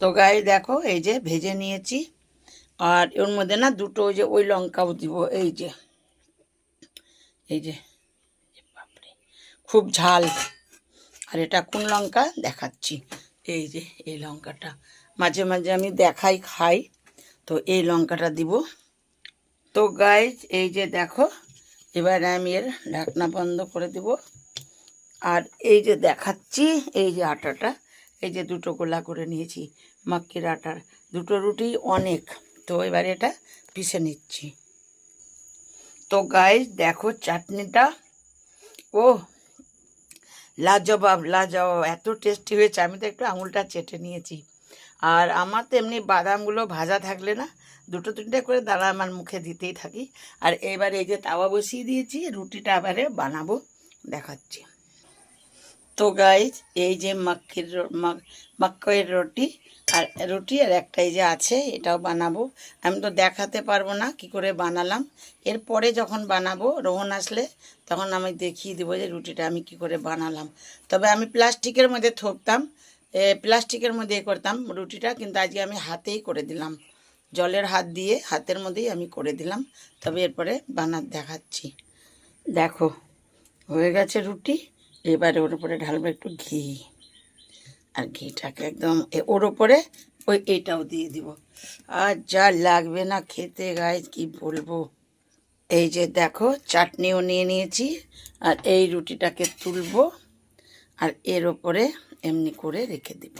তো গায়ে দেখো এই যে ভেজে নিয়েছি। আর এর মধ্যে না দুটো ওই যে ওই লঙ্কাও দিব। এই যে এই যে বাপরে, খুব ঝাল। আর এটা কোন লঙ্কা দেখাচ্ছি, এই যে এই লঙ্কাটা মাঝে মাঝে আমি দেখাই খাই, তো এই লঙ্কাটা দিব। তো গাইজ এই যে দেখো, এবার আমি এর ঢাকনা বন্ধ করে দিব। আর এই যে দেখাচ্ছি, এই যে আটাটা, এই যে দুটো গোলা করে নিয়েছি মাক্কির আটার, দুটো রুটি অনেক। তো এবার এটা পিষে নিচ্ছি। তো গাইজ দেখো চাটনিটা, ও লাজবাব লাজবাব, এত টেস্টি হয়েছে। আমি তো একটু আঙুলটা চেটে নিয়েছি। আর আমার তো এমনি বাদামগুলো ভাজা থাকলে না দুটো তিনটে করে দানা আমার মুখে দিতেই থাকি। আর এবার এই যে তাওয়া বসিয়ে দিয়েছি, রুটিটা আবারে বানাবো, দেখাচ্ছি। তো গাইজ এই যে মাক্কইয়ের রুটি আর একটা এই যে আছে, এটাও বানাবো। আমি তো দেখাতে পারবো না কি করে বানালাম। এরপরে যখন বানাবো, রোহন আসলে তখন আমি দেখিয়ে দেবো যে রুটিটা আমি কি করে বানালাম। তবে আমি প্লাস্টিকের মধ্যে থকতাম, প্লাস্টিকের মধ্যে করতাম রুটিটা, কিন্তু আজকে আমি হাতেই করে দিলাম, জলের হাত দিয়ে হাতের মধ্যেই আমি করে দিলাম। তবে এরপরে দেখাচ্ছি। দেখো হয়ে গেছে রুটি। এবারে ওর উপরে ঢালবো একটু ঘি, আর ঘিটাকে একদম ওর উপরে ওই এটাও দিয়ে দিব। আর যা লাগবে না খেতে গাইজ, কি বলবো। এই যে দেখো চাটনিও নিয়ে নিয়েছি। আর এই রুটিটাকে তুলবো আর এর উপরে এমনি করে রেখে দিব।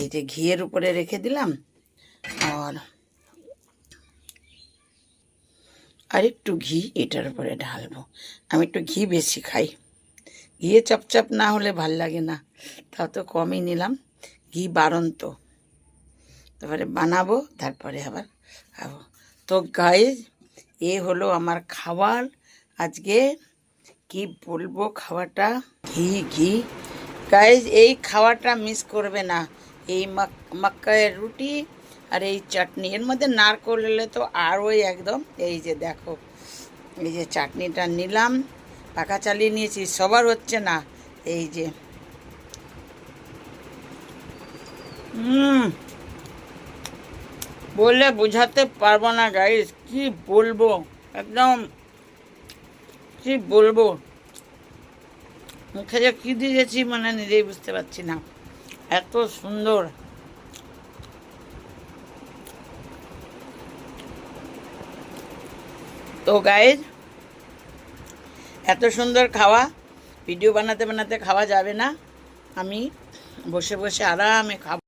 এই যে ঘিয়ের উপরে রেখে দিলাম। আর একটু ঘি এটার উপরে ঢালবো। আমি একটু ঘি বেশি খাই, ঘিয়ে চপচপ না হলে ভাল লাগে না, তাও তো কমই নিলাম, ঘি বাড়ন্ত। তারপরে বানাবো, তারপরে আবার খাবো। তো গাইজ এ হলো আমার খাবার আজকে। কি বলবো খাওয়াটা, ঘি ঘি গাইজ, এই খাওয়াটা মিস করবে না। এই মাক্কায়ের রুটি আর এই চাটনি, এর মধ্যে নারকেল হলে তো আরোই একদম। এই যে দেখো, এই যে চাটনিটা নিলাম, পাকা চালিয়ে নিয়েছি, সবার হচ্ছে না। এই যে বললে বোঝাতে পারবো না গাইস, কি বলবো, একদম কি বলবো, মুখে যে কী দিয়েছি মানে নিজেই বুঝতে পারছি না, এত সুন্দর। তো গাইস এত সুন্দর খাওয়া, ভিডিও বানাতে বানাতে খাওয়া যাবে না। আমি বসে বসে আরামে খাবো।